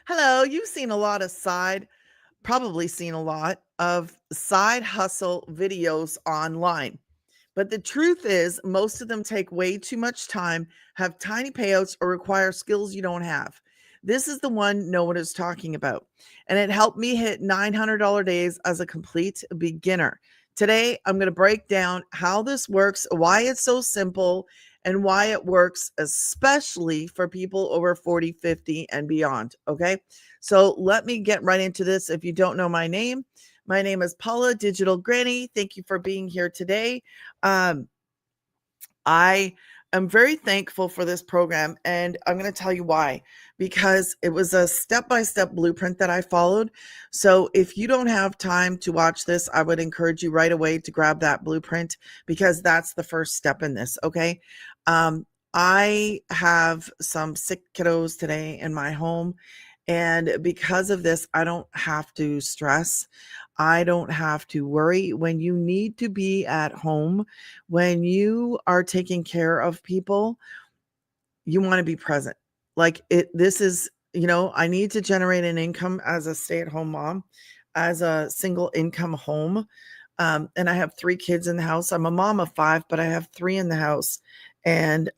Hello, you've seen a lot of probably seen a lot of side hustle videos online. But the truth is, most of them take way too much time, have tiny payouts, or require skills you don't have. This is the one no one is talking about. And it helped me hit $900 days as a complete beginner. Today, I'm going to break down how this works, why it's so simple, and why it works, especially for people over 40, 50, and beyond. Okay. So let me get right into this. If you don't know my name is Paula, Digital Granny. Thank you for being here today. Um, I am very thankful for this program, and I'm going to tell you why. Because it was a step by step blueprint that I followed. So if you don't have time to watch this, I would encourage you right away to grab that blueprint because that's the first step in this. Okay. I have some sick kiddos today in my home. And because of this, I don't have to stress. I don't have to worry. When you need to be at home, when you are taking care of people, you want to be present. This is, I need to generate an income as a stay at home mom, as a single income home. And I have 3 kids in the house. I'm a mom of 5, but I have 3 in the house. And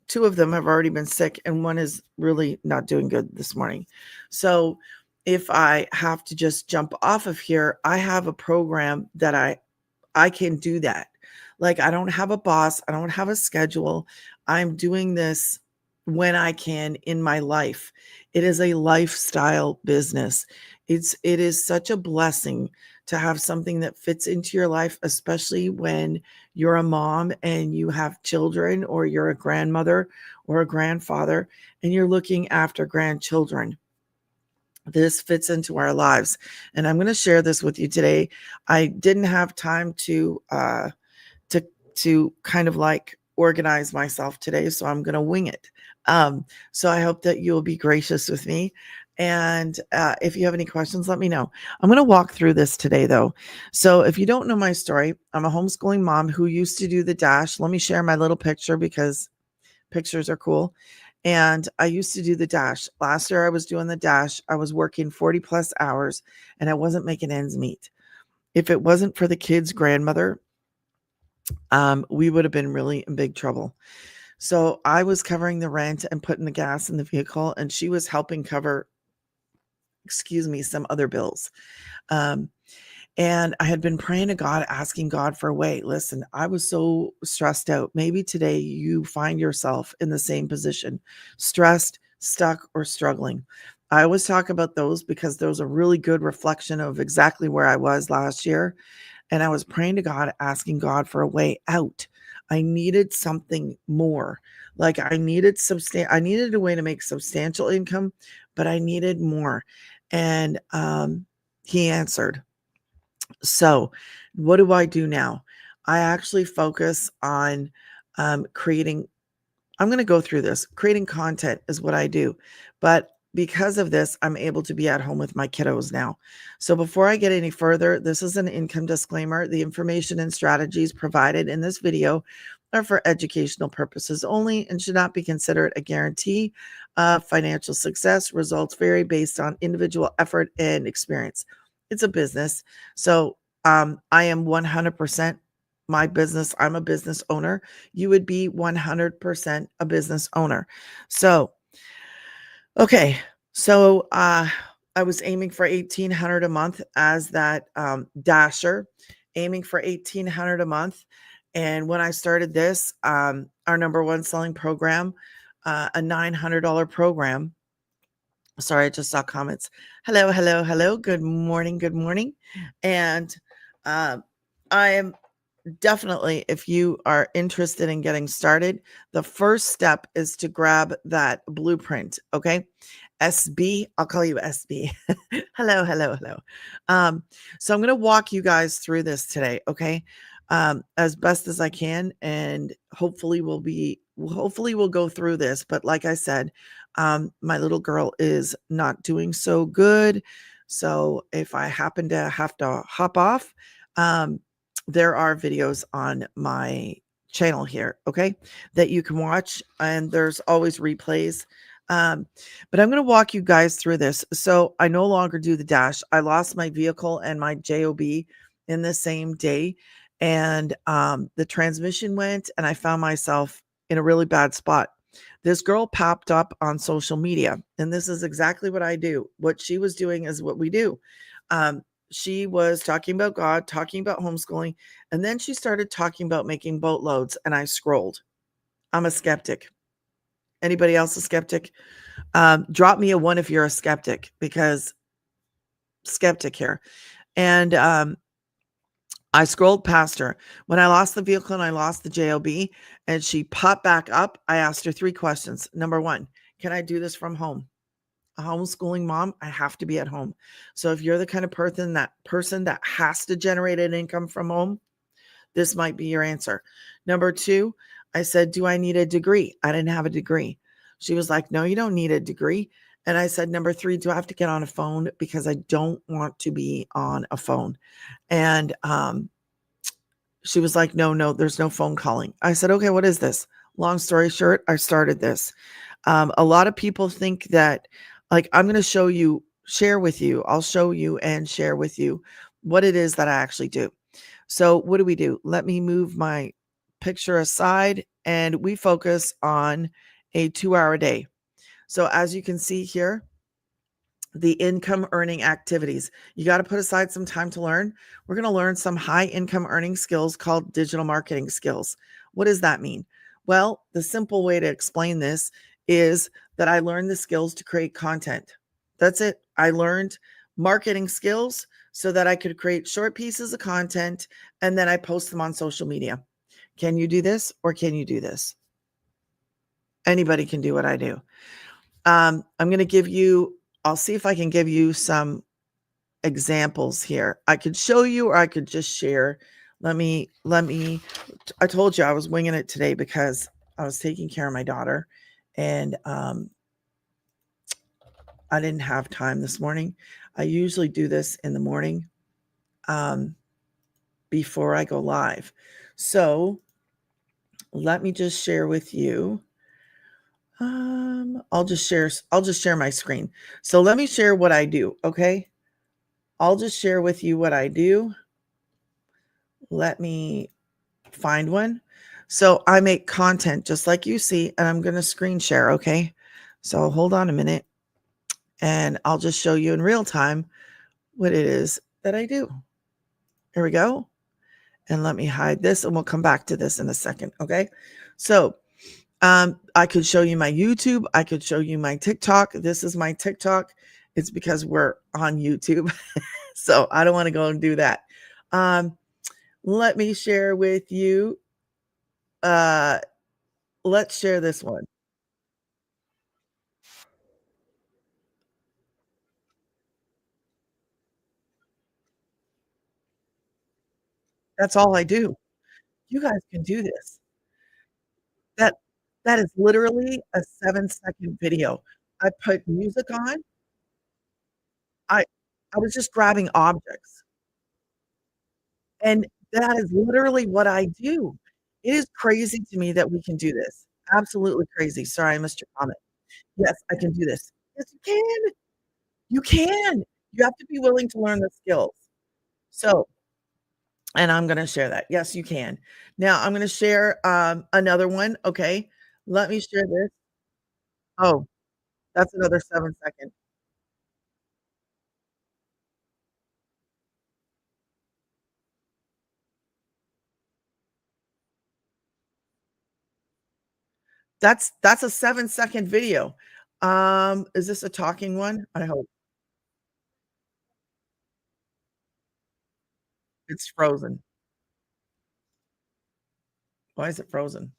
2 of them have already been sick, and one is really not doing good this morning. So if I have to just jump off of here, I have a program that I can do that. Like, I don't have a boss, I don't have a schedule. I'm doing this when I can in my life. It is a lifestyle business. It is such a blessing to have something that fits into your life, especially when you're a mom and you have children, or you're a grandmother or a grandfather and you're looking after grandchildren. This fits into our lives. And I'm going to share this with you today. I didn't have time to kind of like organize myself today, so I'm going to wing it. So I hope that you'll be gracious with me. And if you have any questions, let me know. I'm going to walk through this today, though. So if you don't know my story, I'm a homeschooling mom who used to do the dash. Let me share my little picture because pictures are cool. And I used to do the dash. Last year I was doing the dash. I was working 40 plus hours and I wasn't making ends meet. If it wasn't for the kids' grandmother, we would have been really in big trouble. So I was covering the rent and putting the gas in the vehicle, and she was helping cover, some other bills. Um, and I had been praying to God, asking God for a way. Listen, I was so stressed out. Maybe today you find yourself in the same position, stressed, stuck, or struggling. I always talk about those because there was a really good reflection of exactly where I was last year. And I was praying to God, asking God for a way out. I needed something more. Like I needed a way to make substantial income, but I needed more. And he answered. So, what do I do now? I actually focus on creating. I'm going to go through this. Creating content is what I do. But because of this, I'm able to be at home with my kiddos now. So before I get any further, this is an income disclaimer. The information and strategies provided in this video are for educational purposes only and should not be considered a guarantee of financial success. Results vary based on individual effort and experience. It's a business. So I am 100% my business. I'm a business owner. You would be 100% a business owner. So, okay. So, I was aiming for 1,800 a month as that dasher, aiming for 1,800 a month. And when I started this, our number one selling program, a $900 program. Sorry, I just saw comments. Hello, hello, hello. Good morning. Good morning. And I am definitely, if you are interested in getting started, the first step is to grab that blueprint. Okay. SB, I'll call you SB. Hello, hello, hello. So I'm going to walk you guys through this today. Okay. As best as I can. And hopefully we'll go through this. But like I said, my little girl is not doing so good. So if I happen to have to hop off, there are videos on my channel here, okay, that you can watch. And there's always replays. Um, but I'm going to walk you guys through this. So I no longer do the dash. I lost my vehicle and my job in the same day, and the transmission went, and I found myself in a really bad spot. This girl popped up on social media, and this is exactly what I do. What she was doing is what we do. um, she was talking about God, talking about homeschooling, and then she started talking about making boatloads, and I scrolled. I'm a skeptic. Anybody else a skeptic? Drop me a one if you're a skeptic, because skeptic here. And I scrolled past her. When I lost the vehicle and I lost the job, and she popped back up, I asked her three questions. Number one, can I do this from home? A homeschooling mom, I have to be at home. So if you're the kind of person that has to generate an income from home, this might be your answer. Number two, I said, do I need a degree? I didn't have a degree. She was like, no, you don't need a degree. And I said, number three, do I have to get on a phone? Because I don't want to be on a phone. And she was like, no, no, there's no phone calling. I said, okay, what is this? Long story short, I started this. A lot of people think that, like, I'm going to share with you, I'll show you and share with you what it is that I actually do. So, what do? Let me move my picture aside, and we focus on a 2 hour day. So, as you can see here, the income earning activities. You got to put aside some time to learn. We're going to learn some high income earning skills called digital marketing skills. What does that mean? Well, the simple way to explain this is that I learned the skills to create content. That's it. I learned marketing skills so that I could create short pieces of content, and then I post them on social media. Can you do this, or can you do this? Anybody can do what I do. I'm going to give you, I'll see if I can give you some examples here. I could show you, or I could just share. Let me I told you I was winging it today because I was taking care of my daughter, and I didn't have time this morning. I usually do this in the morning, um, before I go live. So let me just share with you. I'll just share my screen. So let me share what I do, okay? I'll just share with you what I do. Let me find one. So I make content just like you see, and I'm going to screen share. Okay. So hold on a minute, and I'll just show you in real time what it is that I do. Here we go. And let me hide this, and we'll come back to this in a second. Okay. So I could show you my YouTube. I could show you my TikTok. This is my TikTok. It's because we're on YouTube. So I don't want to go and do that. Um, let me share with you. Uh, let's share this one. That's all I do. You guys can do this. That that is literally a 7-second video. I put music on. I I was just grabbing objects, and that is literally what I do. It is crazy to me that we can do this. Absolutely crazy. Sorry, I missed your comment. Yes, I can do this. Yes, you can. You can. You have to be willing to learn the skills. So, and I'm gonna share that. Yes, you can. Now I'm gonna share, another one, okay? Let me share this. Oh, that's another 7 second. That's a 7 second video. Is this a talking one? I hope. It's frozen. Why is it frozen?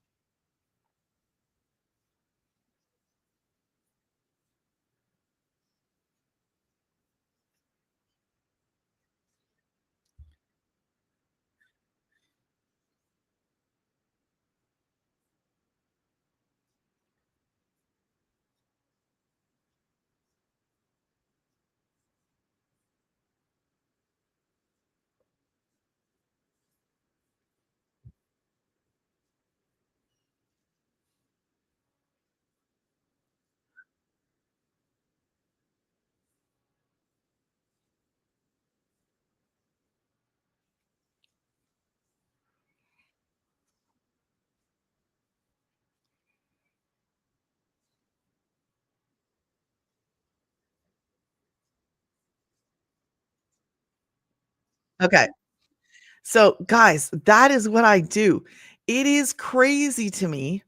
Okay. So, guys, that is what I do. It is crazy to me.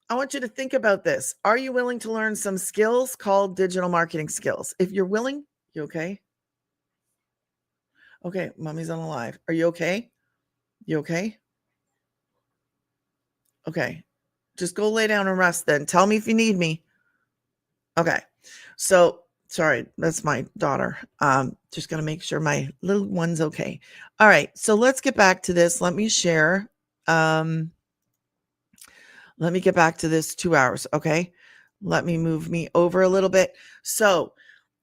I want you to think about this. Are you willing to learn some skills called digital marketing skills? If you're willing, you okay? Okay, mommy's on live. Are you okay? You okay? Okay. Just go lay down and rest then. Tell me if you need me. Okay. So, sorry, that's my daughter. Just going to make sure my little one's okay. All right. So, let's get back to this. Let me share. Let me get back to this 2 hours, okay? Let me move me over a little bit. So,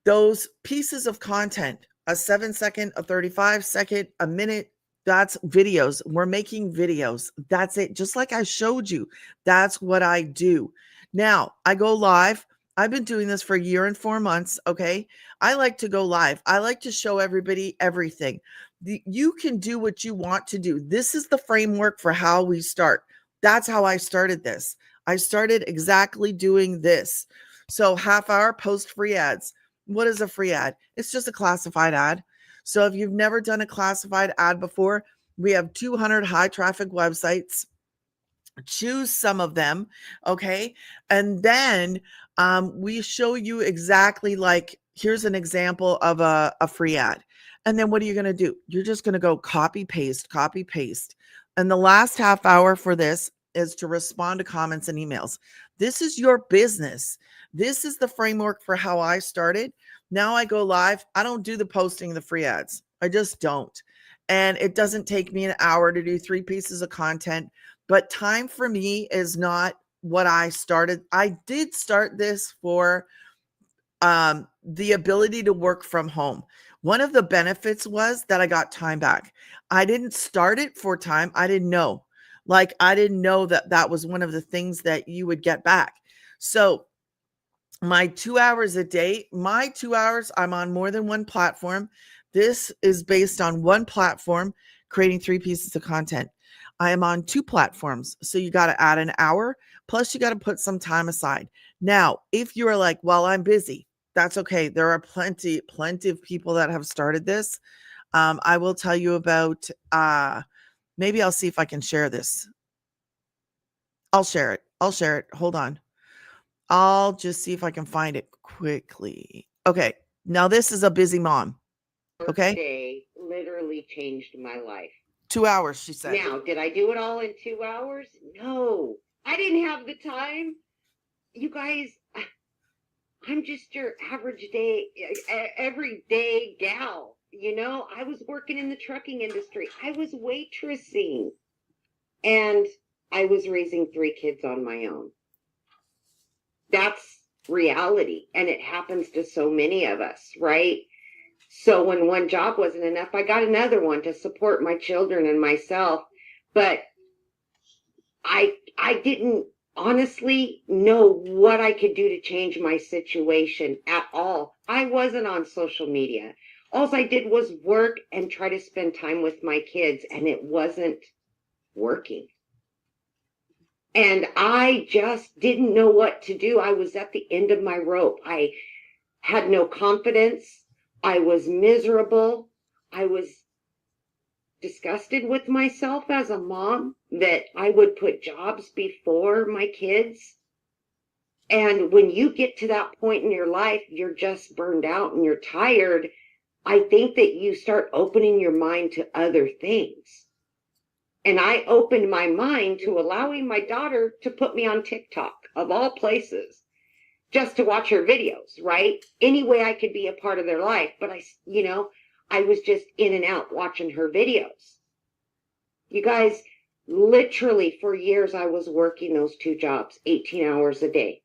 those pieces of content, a 7-second, a 35-second, a minute, that's videos. We're making videos. That's it. Just like I showed you, that's what I do. Now, I go live. I've been doing this for a year and 4 months, okay? I like to go live. I like to show everybody everything. You can do what you want to do. This is the framework for how we start. That's how I started this. I started exactly doing this. So, half hour post free ads. What is a free ad? It's just a classified ad. So if you've never done a classified ad before, we have 200 high traffic websites. Choose some of them, okay? And then we show you exactly, like, here's an example of a free ad. And then what are you going to do? You're just going to go copy, paste, copy, paste. And the last half hour for this is to respond to comments and emails. This is your business. This is the framework for how I started. Now I go live. I don't do the posting of the free ads. I just don't. And it doesn't take me an hour to do 3 pieces of content. But time for me is not what I started. I did start this for the ability to work from home. One of the benefits was that I got time back. I didn't start it for time. I didn't know. Like, I didn't know that that was one of the things that you would get back. So, my 2 hours a day, my 2 hours, I'm on more than one platform. This is based on one platform, creating 3 pieces of content. I am on 2 platforms. So you got to add an hour, plus you got to put some time aside. Now, if you are like, well, I'm busy, that's okay. There are plenty of people that have started this. I will tell you about, maybe I'll see if I can share this. I'll share it. Hold on. I'll just see if I can find it quickly. Okay. Now this is a busy mom. Okay. Day literally changed my life. 2 hours, she said. Now, did I do it all in 2 hours? No, I didn't have the time. You guys, I'm just your average day, everyday gal. You know, I was working in the trucking industry. I was waitressing. And I was raising 3 kids on my own. That's reality. And it happens to so many of us, right? So when one job wasn't enough, I got another one to support my children and myself. But I didn't honestly know what I could do to change my situation at all. I wasn't on social media. All I did was work and try to spend time with my kids, and it wasn't working. And I just didn't know what to do. I was at the end of my rope. I had no confidence. I was miserable. I was disgusted with myself as a mom that I would put jobs before my kids. And when you get to that point in your life, you're just burned out and you're tired. I think that you start opening your mind to other things. And I opened my mind to allowing my daughter to put me on TikTok, of all places, just to watch her videos, right? Any way I could be a part of their life. But I was just in and out watching her videos. You guys, literally for years, I was working those 2 jobs, 18 hours a day,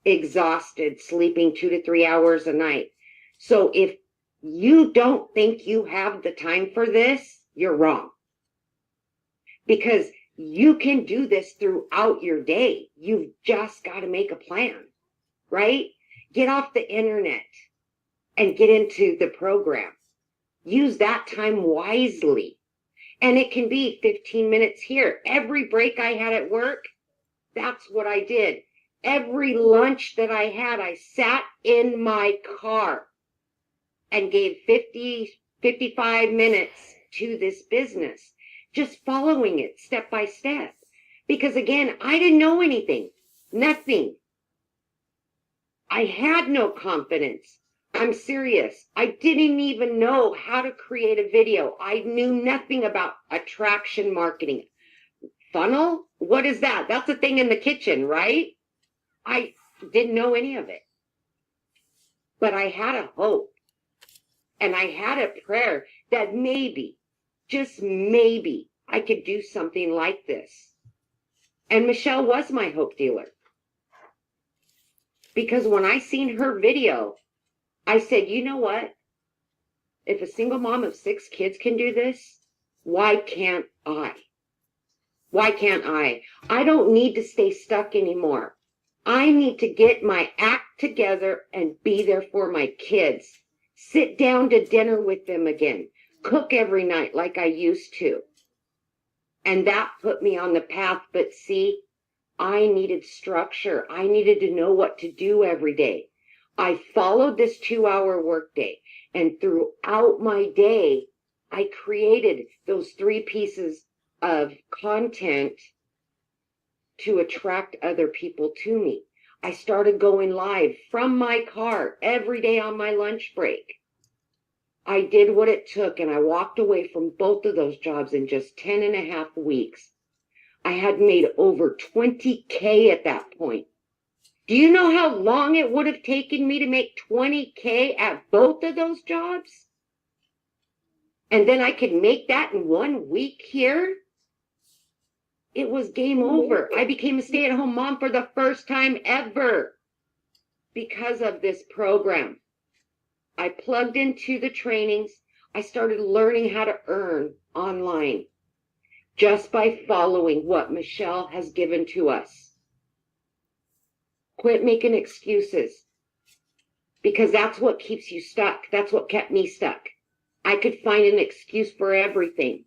exhausted, sleeping 2 to 3 hours a night. So if you don't think you have the time for this, you're wrong. Because you can do this throughout your day. You've just got to make a plan, right? Get off the internet and get into the program. Use that time wisely. And it can be 15 minutes here. Every break I had at work, that's what I did. Every lunch that I had, I sat in my car and gave 50 55 minutes to this business, just following it step by step. Because again, I didn't know anything, nothing. I had no confidence. I'm serious. I didn't even know how to create a video. I knew nothing about attraction marketing. Funnel? What is that? That's a thing in the kitchen, right? I didn't know any of it. But I had a hope. And I had a prayer that maybe, just maybe, I could do something like this. And Michelle was my hope dealer. Because when I seen her video, I said, you know what? If a single mom of 6 kids can do this, why can't I? Why can't I? I don't need to stay stuck anymore. I need to get my act together and be there for my kids. Sit down to dinner with them again. Cook every night like I used to. And that put me on the path. But see, I needed structure. I needed to know what to do every day. I followed this 2-hour workday. And throughout my day, I created those 3 pieces of content to attract other people to me. I started going live from my car every day on my lunch break. I did what it took, and I walked away from both of those jobs in just 10 and a half weeks. I had made over 20K at that point. Do you know how long it would have taken me to make 20K at both of those jobs? And then I could make that in 1 week here? It was game over. I became a stay-at-home mom for the first time ever because of this program. I plugged into the trainings. I started learning how to earn online just by following what Michelle has given to us. Quit making excuses, because that's what keeps you stuck. That's what kept me stuck. I could find an excuse for everything.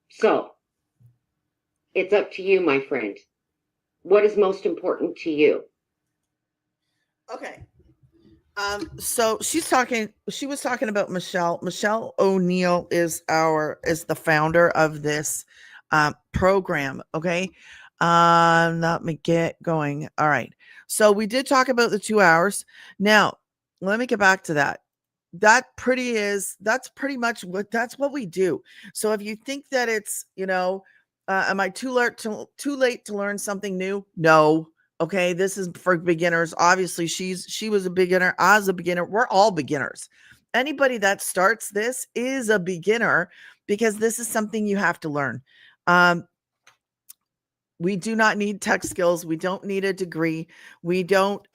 So, it's up to you, my friend. What is most important to you? Okay. So she was talking about Michelle. Michelle O'Neill is the founder of this program. Okay. Let me get going. All right. So we did talk about the 2 hours. Now, let me get back to that. That's pretty much what we do. So if you think that it's, am I too late to learn something new? No. Okay, this is for beginners. Obviously, she was a beginner. I was a beginner. We're all beginners. Anybody that starts this is a beginner, because this is something you have to learn. We do not need tech skills. We don't need a degree. We don't,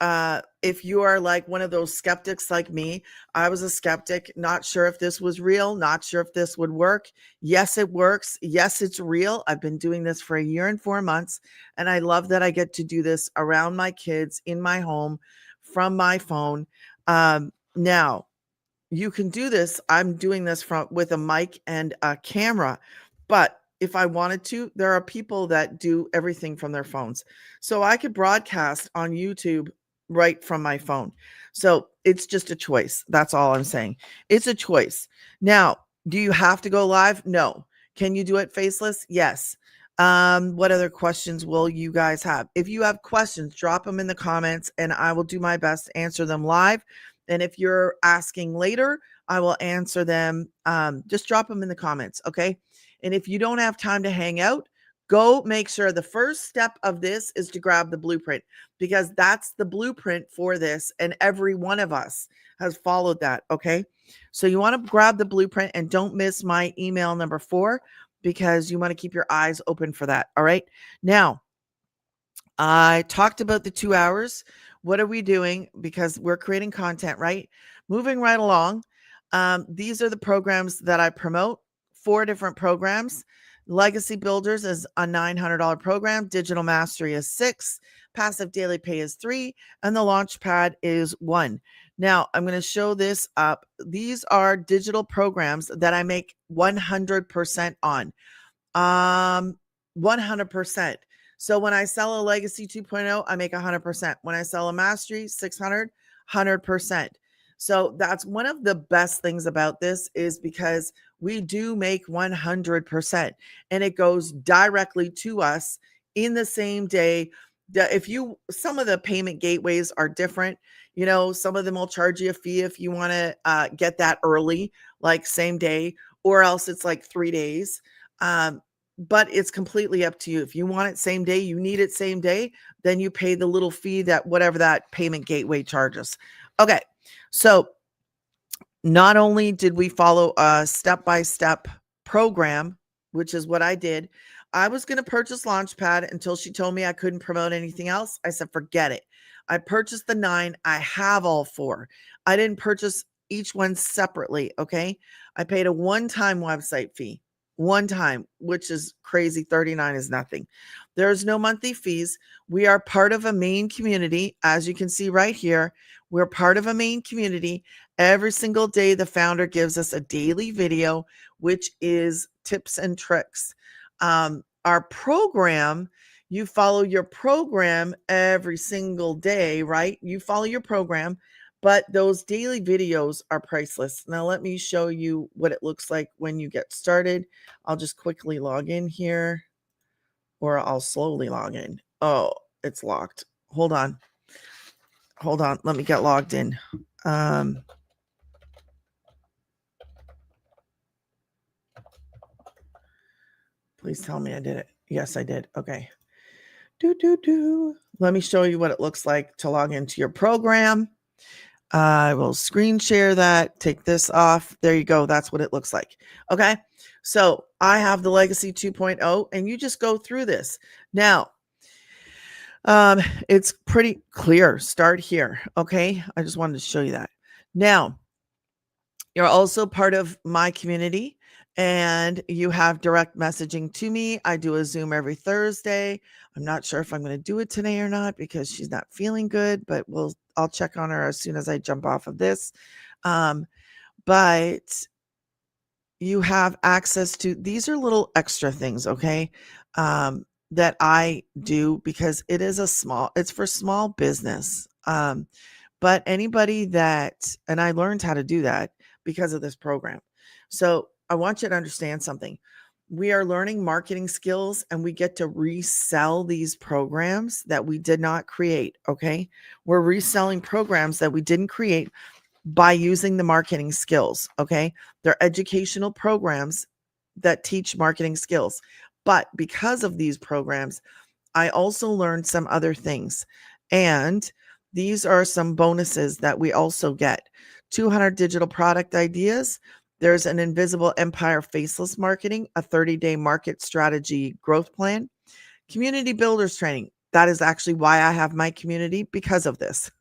if you are like one of those skeptics like me, I was a skeptic, not sure if this was real, not sure if this would work. Yes, it works. Yes, it's real. I've been doing this for 1 year and 4 months, and I love that I get to do this around my kids in my home from my phone. Now, you can do this. I'm doing this with a mic and a camera, but if I wanted to, there are people that do everything from their phones. So I could broadcast on YouTube right from my phone. So it's just a choice. That's all I'm saying. It's a choice. Now, do you have to go live? No. Can you do it faceless? Yes. What other questions will you guys have? If you have questions, drop them in the comments and I will do my best to answer them live. And if you're asking later, I will answer them. Just drop them in the comments. Okay. And if you don't have time to hang out, go make sure the first step of this is to grab the blueprint, because that's the blueprint for this. And every one of us has followed that. Okay. So you want to grab the blueprint and don't miss my email number 4, because you want to keep your eyes open for that. All right. Now, I talked about the 2 hours. What are we doing? Because we're creating content, right? Moving right along. These are the programs that I promote. 4 different programs. Legacy Builders is a $900 program. Digital Mastery is $6. Passive Daily Pay is $3. And the Launchpad is $1. Now, I'm going to show this up. These are digital programs that I make 100% on. 100%. So when I sell a Legacy 2.0, I make 100%. When I sell a Mastery 600, 100%. So that's one of the best things about this, is because we do make 100% and it goes directly to us in the same day. If you, some of the payment gateways are different, some of them will charge you a fee if you want to get that early, like same day, or else it's like 3 days. But it's completely up to you. If you want it same day, you need it same day, then you pay the little fee, that whatever that payment gateway charges. Okay. So not only did we follow a step-by-step program, which is what I did. I was going to purchase Launchpad until she told me I couldn't promote anything else. I said, forget it. I purchased the 9. I have all 4. I didn't purchase each one separately. Okay. I paid a one-time website fee. One time, which is crazy. 39 is nothing. There's no monthly fees. We are part of a main community. As you can see right here, we're part of a main community. Every single day, the founder gives us a daily video, which is tips and tricks. Our program, you follow your program every single day, right? You follow your program, but those daily videos are priceless. Now, let me show you what it looks like when you get started. I'll just quickly log in here, or I'll slowly log in. Oh, it's locked. Hold on. Let me get logged in. Please tell me I did it. Yes, I did. Okay. Let me show you what it looks like to log into your program. I will screen share that, take this off. There you go. That's what it looks like. Okay. So I have the Legacy 2.0, and you just go through this. Now, it's pretty clear. Start here. Okay. I just wanted to show you that. Now, you're also part of my community, and you have direct messaging to me. I do a Zoom every Thursday. I'm not sure if I'm going to do it today or not because she's not feeling good, but I'll check on her as soon as I jump off of this. But you have access to, these are little extra things, okay, that I do because it's for small business. But anybody and I learned how to do that because of this program. So I want you to understand something. We are learning marketing skills, and we get to resell these programs that we did not create. Okay. We're reselling programs that we didn't create by using the marketing skills. Okay. They're educational programs that teach marketing skills. But because of these programs, I also learned some other things. And these are some bonuses that we also get. 200 digital product ideas. There's an Invisible Empire faceless marketing, a 30-day market strategy growth plan, community builders training. That is actually why I have my community, because of this.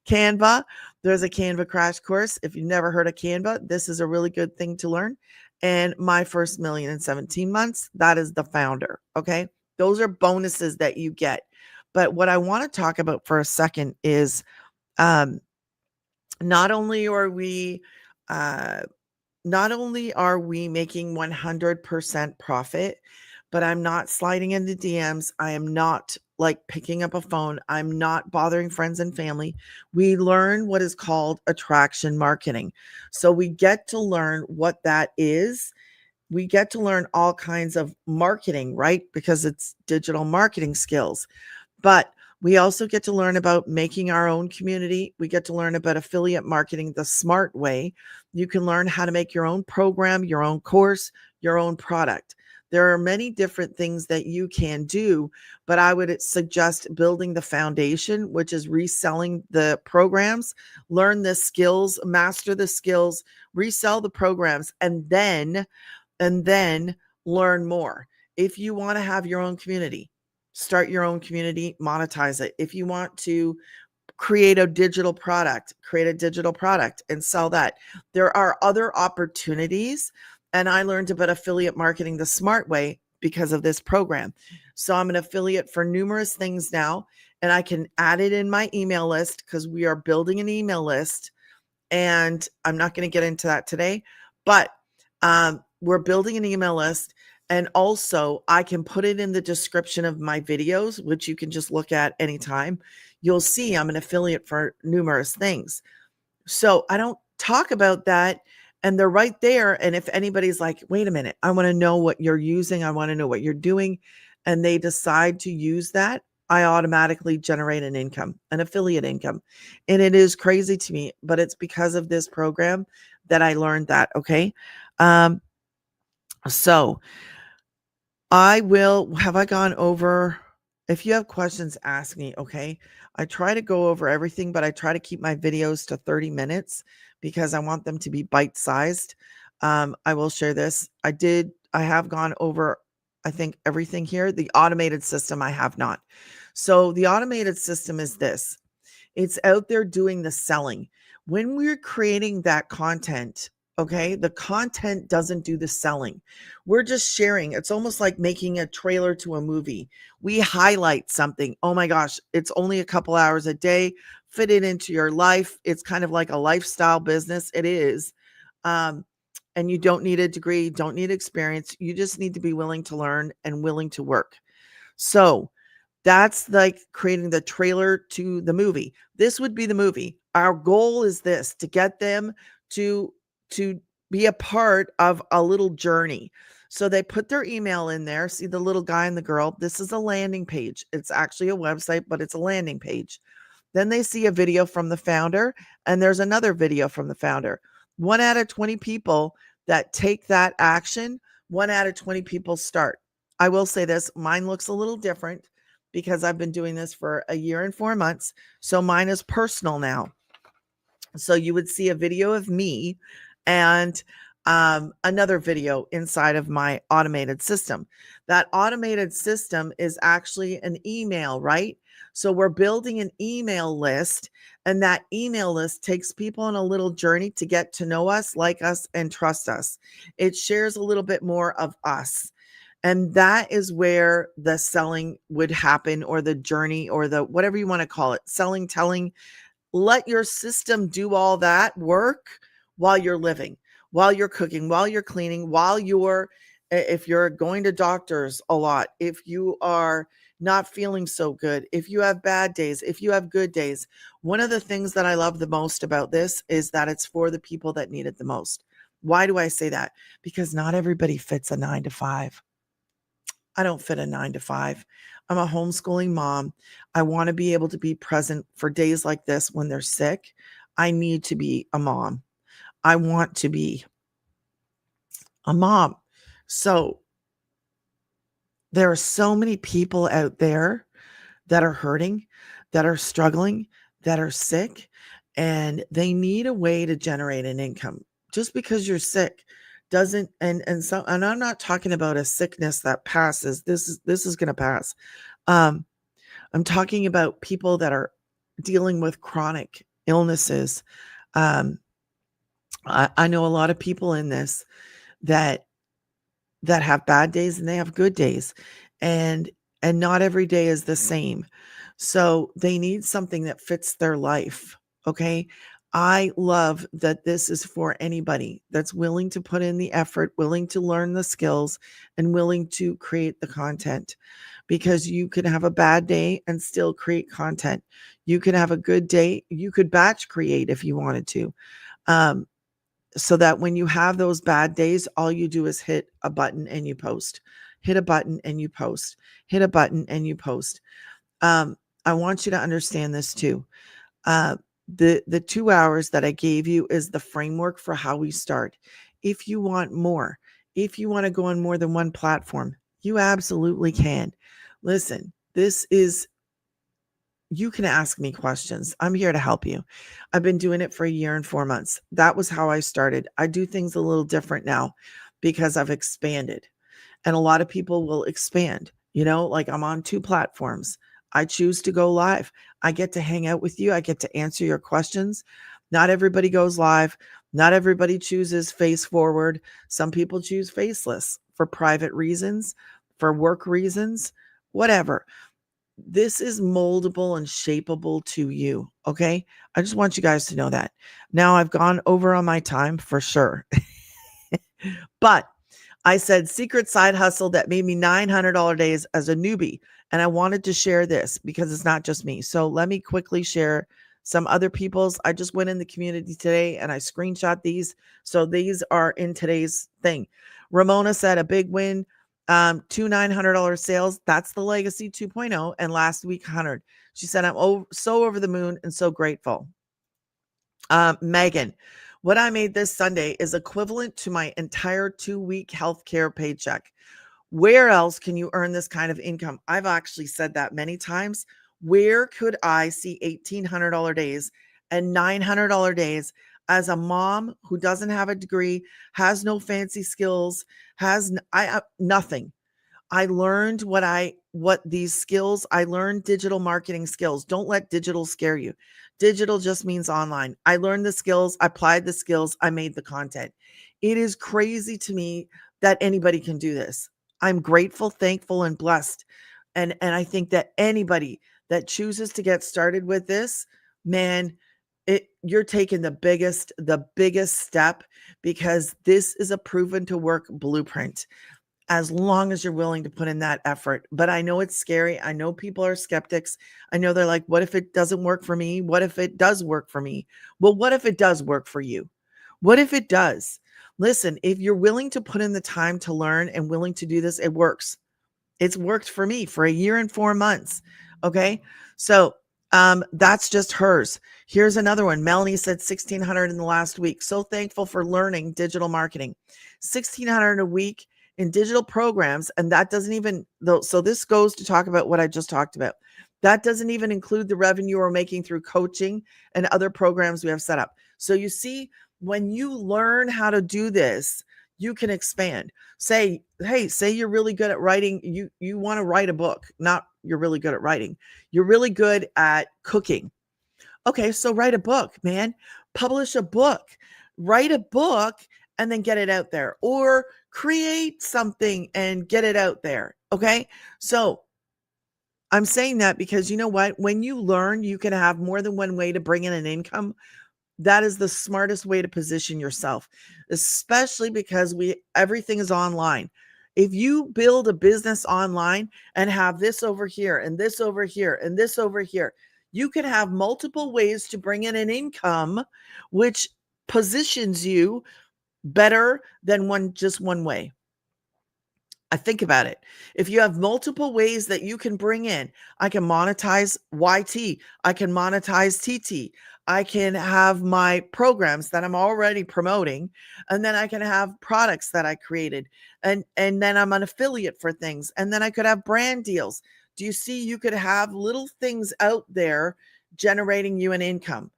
Canva. There's a Canva crash course. If you've never heard of Canva, this is a really good thing to learn. And my first million in 17 months. That is the founder. Okay. Those are bonuses that you get. But what I want to talk about for a second is not only are we making 100% profit, but I'm not sliding into DMs. I am not like picking up a phone. I'm not bothering friends and family. We learn what is called attraction marketing. So we get to learn what that is. We get to learn all kinds of marketing, right? Because it's digital marketing skills. But we also get to learn about making our own community. We get to learn about affiliate marketing the smart way. You can learn how to make your own program, your own course, your own product. There are many different things that you can do, but I would suggest building the foundation, which is reselling the programs, learn the skills, master the skills, resell the programs, and then learn more. If you want to have your own community, start your own community, monetize it. If you want to create a digital product and sell that. There are other opportunities. And I learned about affiliate marketing the smart way because of this program. So I'm an affiliate for numerous things now, and I can add it in my email list because we are building an email list. And I'm not going to get into that today, but we're building an email list. And also I can put it in the description of my videos, which you can just look at anytime. You'll see I'm an affiliate for numerous things. So I don't talk about that. And they're right there. And if anybody's like, wait a minute, I want to know what you're using, I want to know what you're doing, and they decide to use that, I automatically generate an income, an affiliate income. And it is crazy to me, but it's because of this program that I learned that. Okay. Um, so have I gone over? If you have questions, ask me. Okay. I try to go over everything, but I try to keep my videos to 30 minutes because I want them to be bite sized. I will share this. I have gone over, I think, everything here. The automated system, I have not. So the automated system is this: it's out there doing the selling. When we're creating that content, okay, the content doesn't do the selling. We're just sharing. It's almost like making a trailer to a movie. We highlight something. Oh my gosh, it's only a couple hours a day. Fit it into your life. It's kind of like a lifestyle business. It is. Um, and you don't need a degree, don't need experience. You just need to be willing to learn and willing to work. So, that's like creating the trailer to the movie. This would be the movie. Our goal is this: to get them to to be a part of a little journey. So they put their email in there. See the little guy and the girl. This is a landing page. It's actually a website, but it's a landing page. Then they see a video from the founder, and there's another video from the founder. 1 out of 20 people that take that action, 1 out of 20 people start. I will say this: mine looks a little different because I've been doing this for a year and 4 months. So mine is personal now. So you would see a video of me and another video inside of my automated system. That automated system is actually an email, right? So we're building an email list, and that email list takes people on a little journey to get to know us, like us, and trust us. It shares a little bit more of us. And that is where the selling would happen, or the journey, or the whatever you want to call it, selling, telling. Let your system do all that work while you're living, while you're cooking, while you're cleaning, if you're going to doctors a lot, if you are not feeling so good, if you have bad days, if you have good days. One of the things that I love the most about this is that it's for the people that need it the most. Why do I say that? Because not everybody fits a 9 to 5. I don't fit a 9 to 5. I'm a homeschooling mom. I want to be able to be present for days like this when they're sick. I need to be a mom. I want to be a mom. So there are so many people out there that are hurting, that are struggling, that are sick, and they need a way to generate an income. Just because you're sick doesn't, and I'm not talking about a sickness that passes. This is going to pass. I'm talking about people that are dealing with chronic illnesses. I know a lot of people in this that have bad days and they have good days, and not every day is the same. So they need something that fits their life. Okay. I love that this is for anybody that's willing to put in the effort, willing to learn the skills, and willing to create the content, because you could have a bad day and still create content. You could have a good day. You could batch create if you wanted to. So that when you have those bad days, all you do is hit a button and you post, hit a button and you post, hit a button and you post. I want you to understand this too. The 2 hours that I gave you is the framework for how we start. If you want more, if you want to go on more than one platform, you absolutely can. Listen, you can ask me questions. I'm here to help you. I've been doing it for a year and 4 months. That was how I started. I do things a little different now because I've expanded. And a lot of people will expand, like I'm on 2 platforms. I choose to go live. I get to hang out with you. I get to answer your questions. Not everybody goes live. Not everybody chooses face forward. Some people choose faceless for private reasons, for work reasons, whatever. This is moldable and shapeable to you. Okay. I just want you guys to know that. Now I've gone over on my time for sure. But I said secret side hustle that made me $900 days as a newbie. And I wanted to share this because it's not just me. So let me quickly share some other people's. I just went in the community today and I screenshot these. So these are in today's thing. Ramona said a big win, two $900 sales. That's the Legacy 2.0. And last week, 100. She said, I'm so over the moon and so grateful. Megan, what I made this Sunday is equivalent to my entire 2-week healthcare paycheck. Where else can you earn this kind of income? I've actually said that many times. Where could I see $1,800 days and $900 days as a mom who doesn't have a degree, has no fancy skills, has nothing? I learned what these skills, I learned digital marketing skills. Don't let digital scare you. Digital just means online. I learned the skills, I applied the skills, I made the content. It is crazy to me that anybody can do this. I'm grateful, thankful, and blessed. And I think that anybody that chooses to get started with this, man, you're taking the biggest step, because this is a proven to work blueprint, as long as you're willing to put in that effort. But I know it's scary. I know people are skeptics. I know they're like, what if it doesn't work for me? What if it does work for me? Well, what if it does work for you? What if it does? Listen, if you're willing to put in the time to learn and willing to do this, it works. It's worked for me for 1 year and 4 months. Okay. So that's just hers. Here's another one. Melanie said 1,600 in the last week. So thankful for learning digital marketing. 1,600 a week in digital programs. And that doesn't even, though. So this goes to talk about what I just talked about. That doesn't even include the revenue we're making through coaching and other programs we have set up. So you see, when you learn how to do this, you can expand. Say you're really good at writing. You want to write a book, not you're really good at writing. You're really good at cooking. Okay, so write a book, man. Publish a book. Write a book and then get it out there, or create something and get it out there. Okay? So I'm saying that because you know what? When you learn, you can have more than one way to bring in an income. That is the smartest way to position yourself, especially because everything is online. If you build a business online and have this over here and this over here and this over here, you can have multiple ways to bring in an income, which positions you better than just one way. I think about it. If you have multiple ways that you can bring in, I can monetize YT, I can monetize TT, I can have my programs that I'm already promoting, and then I can have products that I created, and then I'm an affiliate for things, and then I could have brand deals. Do you see? You could have little things out there generating you an income.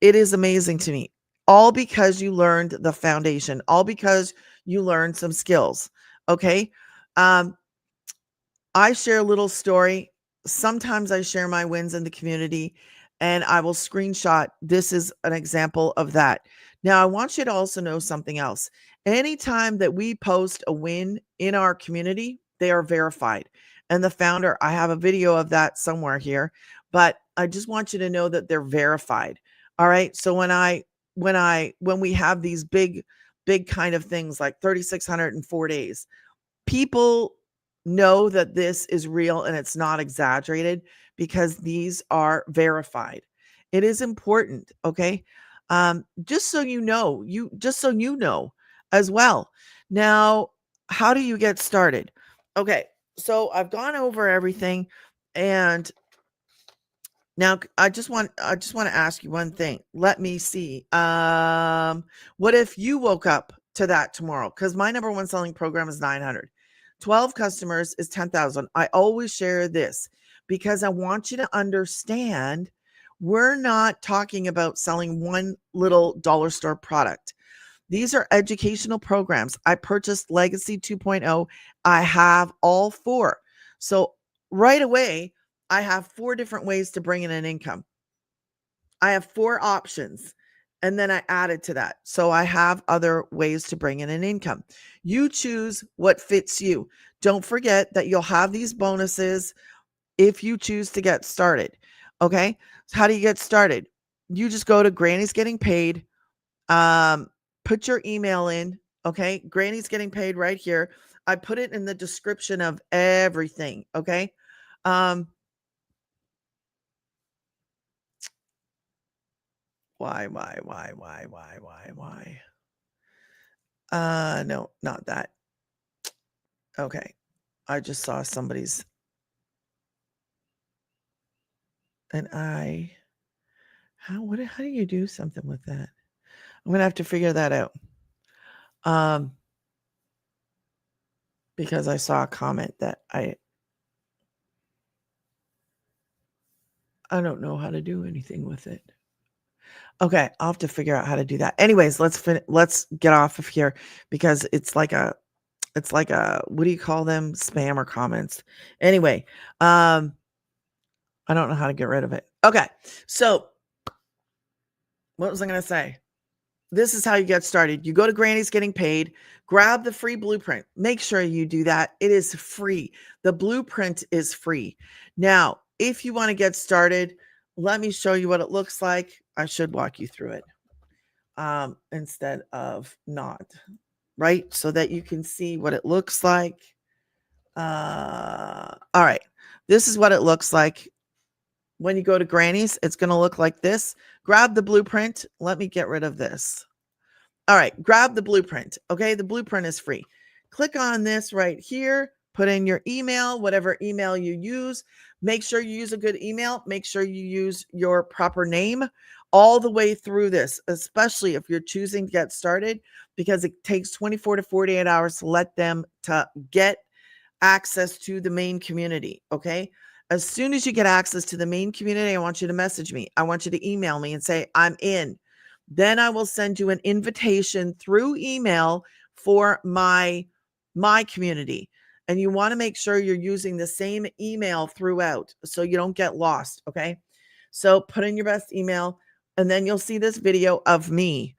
It is amazing to me. All because you learned the foundation, all because you learned some skills. Okay. I share a little story. Sometimes I share my wins in the community and I will screenshot. This is an example of that. Now, I want you to also know something else. Anytime that we post a win in our community, they are verified. And the founder, I have a video of that somewhere here, but I just want you to know that they're verified. All right. So when we have these big kind of things like 3,600 in 4 days, people know that this is real and it's not exaggerated because these are verified. It is important, okay? Just so you know as well. Now, how do you get started? Okay, so I've gone over everything, and now I just want to ask you one thing. Let me see. What if you woke up to that tomorrow? Because my number one selling program is 900. 12 customers is 10,000. I always share this because I want you to understand we're not talking about selling one little dollar store product. These are educational programs. I purchased Legacy 2.0. I have all 4. So right away, I have 4 different ways to bring in an income. I have 4 options. And then I added to that. So I have other ways to bring in an income. You choose what fits you. Don't forget that you'll have these bonuses if you choose to get started. Okay. So how do you get started? You just go to Granny's Getting Paid. Put your email in. Okay. Granny's Getting Paid right here. I put it in the description of everything. Okay. Why? No, not that. Okay. I just saw somebody's, and how do you do something with that? I'm going to have to figure that out. Because I saw a comment that I don't know how to do anything with it. Okay, I'll have to figure out how to do that. Anyways, let's get off of here because it's like a what do you call them? Spam or comments. Anyway, I don't know how to get rid of it. Okay. So, what was I going to say? This is how you get started. You go to Granny's Getting Paid, grab the free blueprint. Make sure you do that. It is free. The blueprint is free. Now, if you want to get started, let me show you what it looks like. I should walk you through it instead of not, right? So that you can see what it looks like. All right. This is what it looks like. When you go to Granny's, it's going to look like this. Grab the blueprint. Let me get rid of this. All right, grab the blueprint. Okay, the blueprint is free. Click on this right here. Put in your email, whatever email you use. Make sure you use a good email. Make sure you use your proper name all the way through this, especially if you're choosing to get started, because it takes 24 to 48 hours to let them to get access to the main community. Okay. As soon as you get access to the main community, I want you to message me. I want you to email me and say, I'm in. Then I will send you an invitation through email for my community. And you want to make sure you're using the same email throughout so you don't get lost. Okay. So put in your best email and then you'll see this video of me.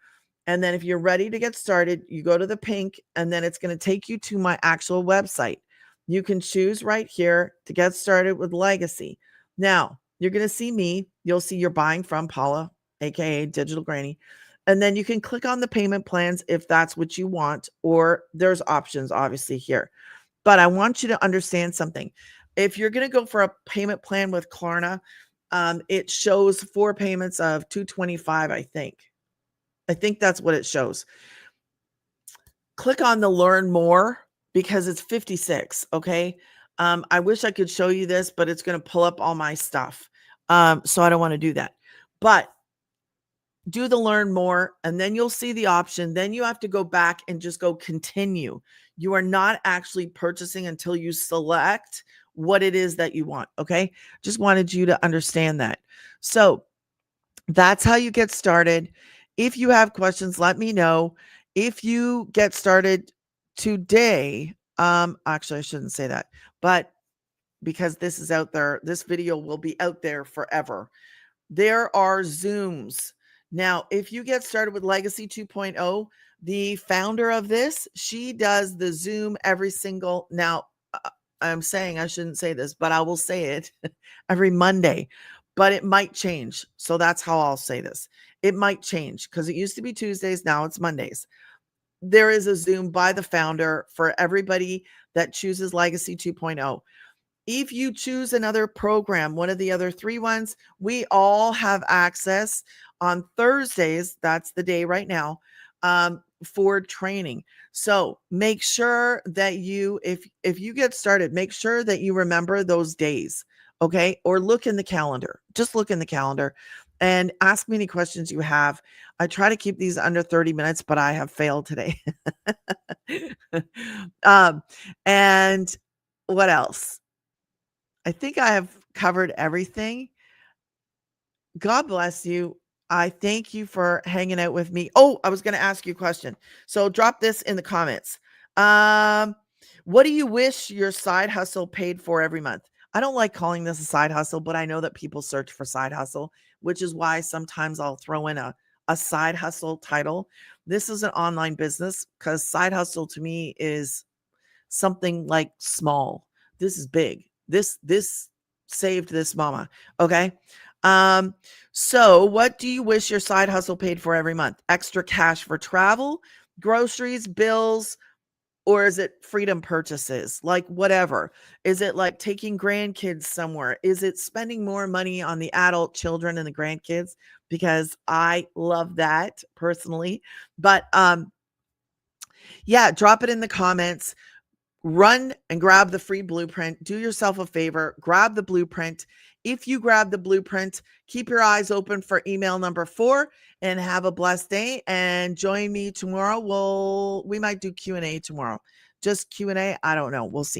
And then if you're ready to get started, you go to the pink and then it's going to take you to my actual website. You can choose right here to get started with Legacy. Now, you're going to see me. You'll see you're buying from Paula, aka Digital Granny. And then you can click on the payment plans if that's what you want, or there's options obviously here. But I want you to understand something. If you're going to go for a payment plan with Klarna, it shows 4 payments of $225, I think. I think that's what it shows. Click on the learn more because it's 56. Okay. I wish I could show you this, but it's going to pull up all my stuff. So I don't want to do that, but do the learn more and then you'll see the option. Then you have to go back and just go continue. You are not actually purchasing until you select what it is that you want. Okay. Just wanted you to understand that. So that's how you get started. If you have questions, let me know. If you get started today, actually I shouldn't say that, but because this is out there, this video will be out there forever. There are Zooms. Now, if you get started with Legacy 2.0, the founder of this, she does the Zoom every single, now I'm saying I shouldn't say this, but I will say it every Monday, but it might change. So that's how I'll say this. It might change because it used to be Tuesdays. Now it's Mondays. There is a Zoom by the founder for everybody that chooses Legacy 2.0. If you choose another program, one of the other 3 ones, we all have access on Thursdays. That's the day right now for training. So make sure that you, if you get started, make sure that you remember those days. Okay. Or look in the calendar. Just look in the calendar and ask me any questions you have. I try to keep these under 30 minutes, but I have failed today. And what else? I think I have covered everything. God bless you. I thank you for hanging out with me. Oh, I was going to ask you a question. So drop this in the comments. What do you wish your side hustle paid for every month? I don't like calling this a side hustle, but I know that people search for side hustle, which is why sometimes I'll throw in a side hustle title. This is an online business because side hustle to me is something like small. This is big. This saved this mama. Okay. So what do you wish your side hustle paid for every month? Extra cash for travel, groceries, bills, Or is it freedom purchases? Like whatever. Is it like taking grandkids somewhere? Is it spending more money on the adult children and the grandkids? Because I love that personally. But yeah, drop it in the comments. Run and grab the free blueprint. Do yourself a favor, grab the blueprint. If you grab the blueprint, keep your eyes open for email number 4 and have a blessed day, and join me tomorrow. We might do Q&A tomorrow. Just Q&A, I don't know. We'll see.